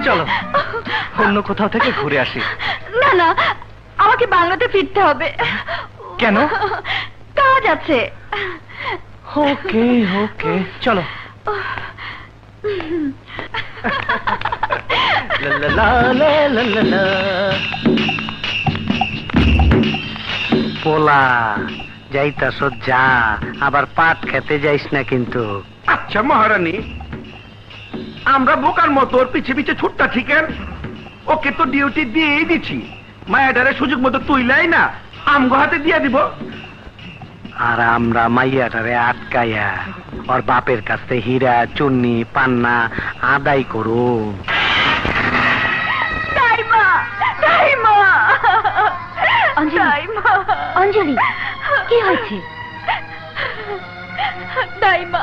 চলো অন্য কোথাও থেকে ঘুরে আসি। না না, আমাকে বাংলাতে ফিরতে হবে। কেন? কাজ আছে। ওকে ওকে চলো। পোলা যাইতাস যা, আবার পাট খেতে যাইস না কিন্তু। আচ্ছা মহারানী, আমরা বোকার মতো ওর পিছে পিছে ছুটতা ঠিকেন। ওকে তো ডিউটি দিয়েই দিছি, মায়াডারে সুযোগ মতো তুইলাই না আমগো হাতে দিয়ে দিব। আর আমরা মাইয়াটারে আটকাইয়া ওর বাপের কাছে হীরা চুন্নি পান্না আদায় করো। অঞ্জলি, কি হয়েছে? দাইমা,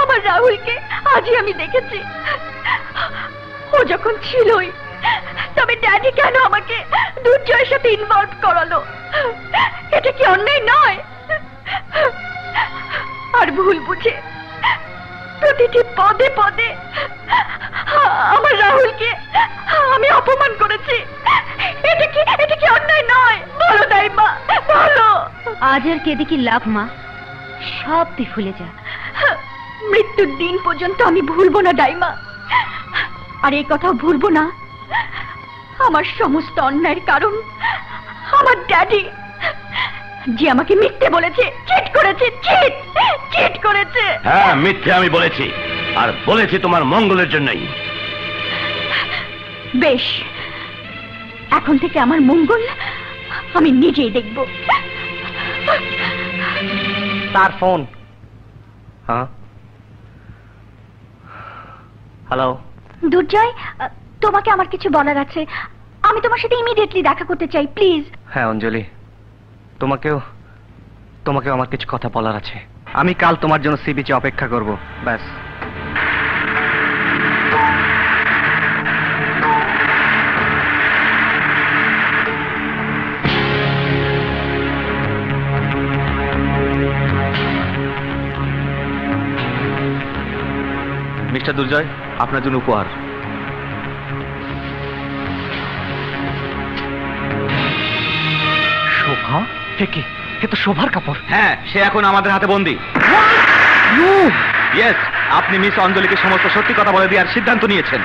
আমার রাহুলকে আজই আমি দেখেছি। ও যখন ছিলই, তবে ড্যাডি কেন আমাকে দুর্জয়ের সাথে ইনভলভ করালো? এটা কি অন্যায় নয়? আর ভুল বুঝে প্রতিটি পদে পদে আমার রাহুলকে আমি অপমান করেছি। এটা কি অন্যায় নয়? বলো দাইমা, বলো। আজ আর কেঁদে কি লাভ মা? সব তুই ভুলে যা। মৃত্যুর দিন পর্যন্ত আমি ভুলবো না দাইমা। আর এই কথাও ভুলবো না, আমার সমস্ত অন্যায়ের কারণ আমার ড্যাডি, যে আমাকে মিথ্যে বলেছে, চিট করেছে, চিট করেছে। হ্যাঁ, মিথ্যে আমি বলেছি, আর বলেছি তোমার মঙ্গলের জন্যই। বেশ, এখন থেকে আমার মঙ্গল আমি নিজেই দেখব। তার ফোন। হ্যাঁ, হ্যালো। দুর্জয়, তোমাকে আমার কিছু বলার আছে। আমি তোমার সাথে ইমিডিয়েটলি দেখা করতে চাই, প্লিজ। হ্যাঁ অঞ্জলি, তোমাকেও আমার কিছু কথা বলার আছে। আমি কাল তোমার জন্য সি বিচে অপেক্ষা করব, ব্যাস। মিস্টার দুর্জয়, আপনার জন্য উপহার। শোভা? কি? এ তো শোভার কাপড়। হ্যাঁ, সে এখন আমাদের হাতে বন্দী। ইয়েস, আপনি মিস অঞ্জলিকে সমস্ত সত্যি কথা বলে দেওয়ার সিদ্ধান্ত নিয়েছেন।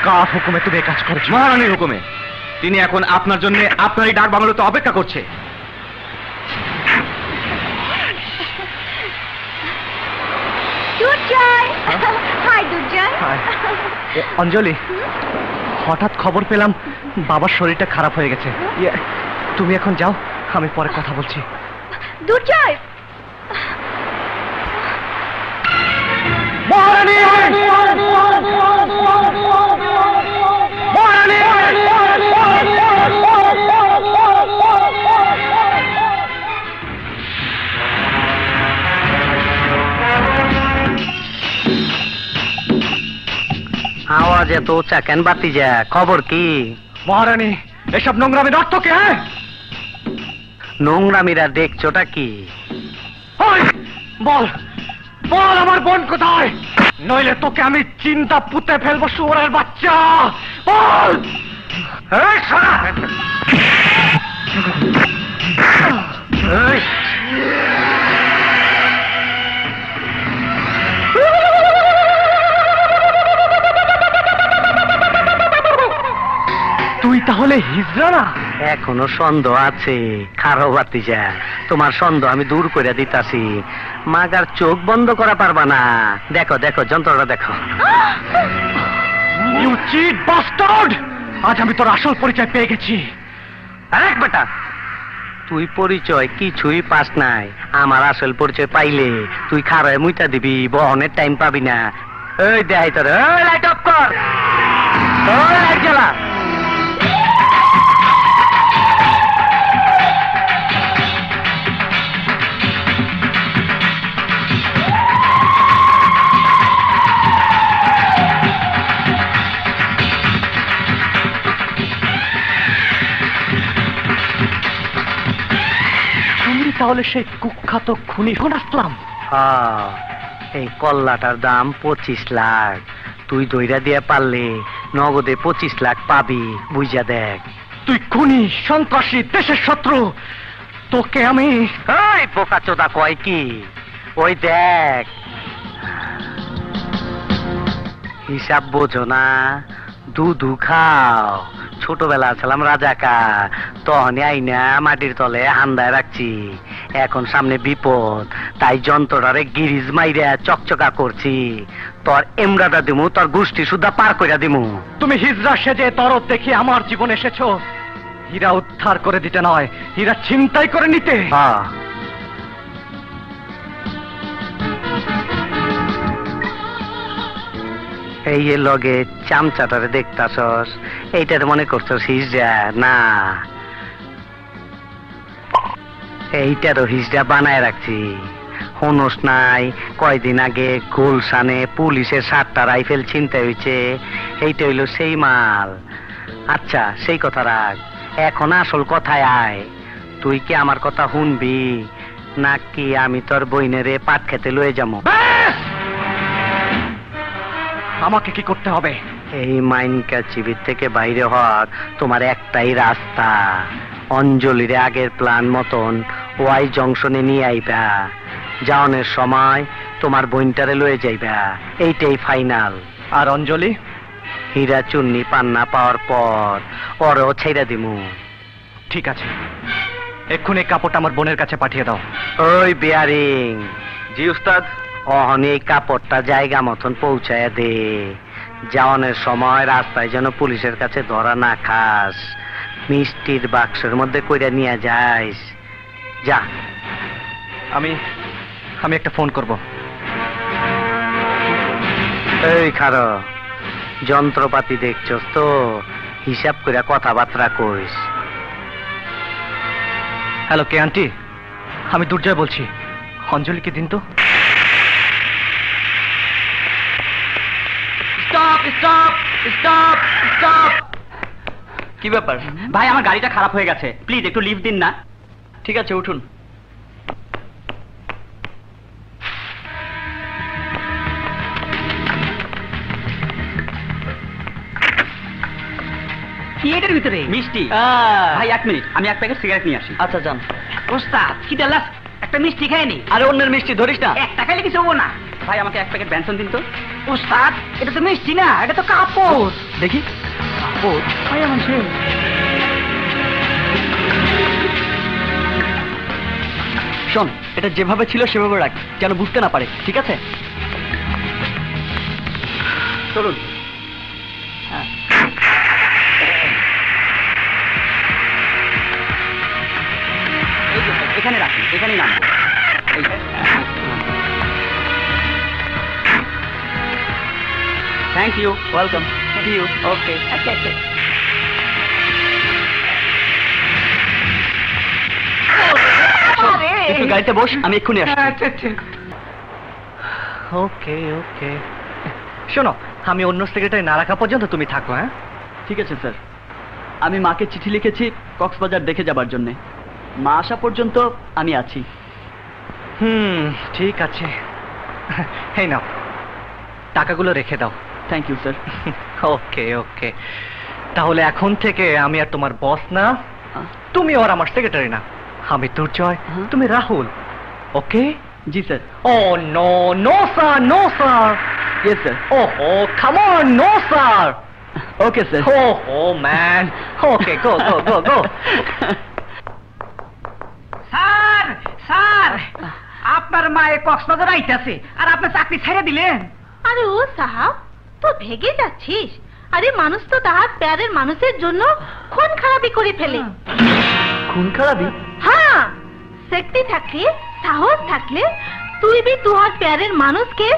কার হুকুমে তুমি কাজ করেছো? মহারানীর হুকুমে। তিনি এখন আপনার জন্য আপনারই ডাক বাংলোতে অপেক্ষা করছে। অঞ্জলি, হঠাৎ খবর পেলাম বাবার শরীরটা খারাপ হয়ে গেছে। তুমি এখন যাও, আমি পরে কথা বলছি। দুর্জয়, মহারানী! মহারানী! আওয়াজ এত উঁচা কেন বাতি যা? খবর কি? মহারানী, এসব নোংরামির অর্থ কি? হ্যাঁ, নোংরামিরা দেখছোটা কি? বল বল, আমার বোন কোথায়? নইলে তোকে আমি চিন্তা পুঁতে ফেলবো, শুয়োরের বাচ্চা। বল! তুই তাহলে হিজড়া না? এখনো সন্দেহ আছে? খারো বাতিজা, তোমার সন্দেহ আমি দূর করে দিতাছি। মাগার চোখ বন্ধ করা পারবা না। দেখো দেখো, যন্ত্রটা দেখো। You cheat bastard! আজ আমি তোর আসল পরিচয় পেয়ে গেছি। আরেক বেটা, তুই পরিচয় কিছুই পাস নাই। আমার আসল পরিচয় পাইলে তুই খারায় মুইটা দিবি, বহনের টাইম পাবি না। এই দেখাই তোর, লাইট অফ কর, লাইট জ্বালা। তাহলে সেই কুখ্যাত খুনি আসলাম। এই কল্লাটার দাম 25 লাখ। তুই দইরা দিয়ে পারলে নগদে 25 লাখ পাবি, বুঝা দেখ। তুই খুনি, সন্ত্রাসী, দেশের শত্রু। তোকে আমি এই বোকাচোদা কয় কি? ওই দেখ, হিসাব বোঝো না, দুধু খাও। ছোটবেলা ছিলাম রাজাকার, তখনই আইনা মাটির তলে হান্দায় রাখছি। এখন সামনে বিপদ, তাই যন্ত্রটারে গিরিজ মাইরা চকচকা করছি। তোর এমরাটা দিমু, তোর গোষ্ঠী সুদ্ধা পার কইরা দিমু। তুমি হিজড়া সেজে তরফ দেখি আমার জীবনে এসেছো হীরা উদ্ধার করে দিতে নয়, হীরা ছিনতাই করে নিতে। হ্যাঁ, এই এর লগে চামচাটারে দেখতাছস, এইটার মনে করছস হিজড়া? না, এইটারও হিজড়া বানায় রাখছি। হনস নাই, কয়দিন আগে গুলশানে পুলিশের 7টা রাইফেল ছিনতাই হয়েছে, এইটা হইল সেই মাল। আচ্ছা, সেই কথা রাখ, এখন আসল কথায় আয়। তুই কি আমার কথা শুনবি, নাকি আমি তোর বইনেরে পাট খেতে লয়ে যাবো? আমাকে কি করতে হবে? এই মাইনকা চিবির থেকে বাইরে হওয়ার তোমার একটাই রাস্তা। অঞ্জলিরে আগের প্ল্যান মতন ওয়াই জংশনে নিয়ে আইবা। যাওনের সময় তোমার বইনটারে লয়ে যাইবা, এইটাই ফাইনাল। আর অঞ্জলি? হীরা চুন্নি পান্না পাওয়ার পর ওরও ছেড়ে দিমু। ঠিক আছে, এক্ষুনি কাপড়টা আমার বোনের কাছে পাঠিয়ে দাও। ওই বিয়ারিং, জি উস্তাদ। অহন এই কাপড়টা জায়গা মতন পৌঁছায় দে। যাওয়ানের সময় রাস্তায় যেন পুলিশের কাছে ধরা না খাস। মিষ্টির বাক্সের মধ্যে কইরা নিয়ে যাইস। যা। আমি একটা ফোন করব। এই খারো, যন্ত্রপাতি দেখছস তো, হিসাব করে কথাবার্তা কইস। হ্যালো, কে আন্টি? আমি দুর্জয় বলছি। অঞ্জলিকে দিন তো। Stop stop stop stop! কি ব্যাপার ভাই? আমার গাড়িটা খারাপ হয়ে গেছে, প্লিজ একটু লিফট দিন না। ঠিক আছে, উঠুন। কি এটার ভিতরে? মিষ্টি। ভাই 1 মিনিট, আমি 1 প্যাকেট সিগারেট নিয়ে আসি। আচ্ছা যান। ওস্তাদ কি ডালাস, একটা মিষ্টি খায়নি? আরে অন্যের মিষ্টি ধরিস না, 1 টাকা লেগে যাবো না। ভাই আমাকে 1 প্যাকেট বেনসন দিন তো। ওস্তাদ এটা তো মিষ্টি না, এটা তো কাপড়। দেখি কাপড়। ভাই আমার সে শোন, এটা যেভাবে ছিল সেভাবে রাখ, যেন বুঝতে না পারে, ঠিক আছে? চলুন। হ্যাঁ, এখানে রাখুন, এখানেই নামবো। Thank you, welcome. See you. Okay. আচ্ছা আচ্ছা। একটু গাড়িতে বস, আমি এক্ষুনি আসছি। আচ্ছা আচ্ছা। ওকে ওকে। শোনো, আমি অন্য সেক্রেটারি না রাখা পর্যন্ত তুমি থাকো। হ্যাঁ, ঠিক আছে স্যার। আমি মাকে চিঠি লিখেছি কক্সবাজার দেখে যাবার জন্যে। মা আসা পর্যন্ত আমি আছি। ঠিক আছে। এই নাও, টাকাগুলো রেখে দাও। Thank you sir. Okay okay. তাহলে এখন থেকে আমি আর তোমার বস না, তুমি আর আমার সেক্রেটারি না। আমি দুর্জয়, তুমি Rahul. Okay? Ji sir. Oh no no sir, no sir. Yes sir. ওহো, come on, no sir. Okay sir. ওহো man. Okay, go go go go. Sir sir, আপনার মায়ে কক্সবাজার আইতাছে আর আপনার চাকরি ছেড়ে দিলেন? আরে ও সাহাব, তো ভেগে যাচ্ছিস? আরে মানুষ তো তাহার প্যারের মানুষের জন্য খুন খারাপি করে ফেলে। খুন খারাপি? হ্যাঁ, শক্তি থাকলে, সাহস থাকলে তুই भी तुहार प्यारेर मानुष के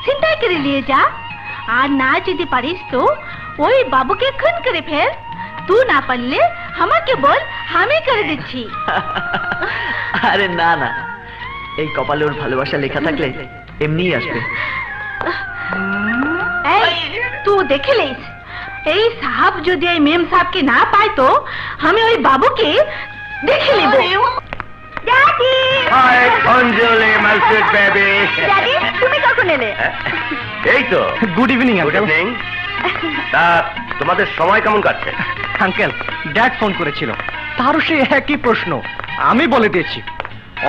चिंताई करे लिए जा। আর না যদি পারিস তো ওই বাবুকে খুন করে ফেল। তুই না পারলে আমাকে বল, আমি করে দিচ্ছি। আরে না না, এই কপালে ওর ভালোবাসা লেখা থাকলে এমনিই আসবে। এই তুই দেখে লিস, এই সাহাব যদি এই মেম সাহেবকে না পায় তো আমি ওই বাবুকে দেখে নেব। Daddy! Hi Anjali, my sweet baby. Daddy, তুমি কখন কখন এলে? এই তো good evening good uncle. Evening. তা তোমাদের সময় কেমন কাটছে? আঙ্কেল, ড্যাড ফোন করেছিল, তারও সেই একই প্রশ্ন। আমি বলে দিয়েছি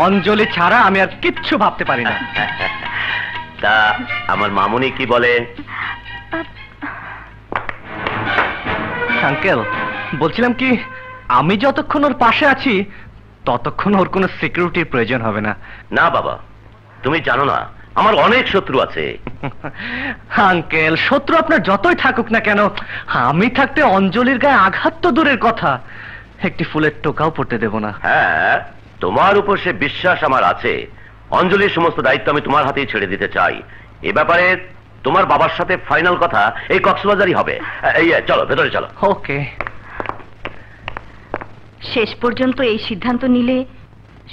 অঞ্জলি ছাড়া আমি আর কিচ্ছু ভাবতে পারি না। তা আমার মামুনি কি বলে? আঙ্কেল, বলছিলাম কি, আমি যতক্ষণ ওর পাশে আছি ততক্ষণ ওর কোনো সিকিউরিটির প্রয়োজন হবে না। না বাবা, তুমি জানো না আমার অনেক শত্রু আছে। আঙ্কেল, শত্রু আপনার যতই থাকুক না কেন, আমি থাকতে অঞ্জলির গায়ে আঘাত তো দূরের কথা, একটি ফুলের টোকাও পড়তে দেব না। হ্যাঁ, তোমার উপর সে বিশ্বাস আমার আছে। অঞ্জলির সমস্ত দায়িত্ব আমি তোমার হাতেই ছেড়ে দিতে চাই। এ ব্যাপারে তোমার বাবার সাথে ফাইনাল কথা এই কক্সবাজারই হবে। এই চলো ভেতরে চলো। ওকে। শেষ পর্যন্ত এই সিদ্ধান্ত নিলে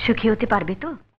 সুখী হতে পারবে তো?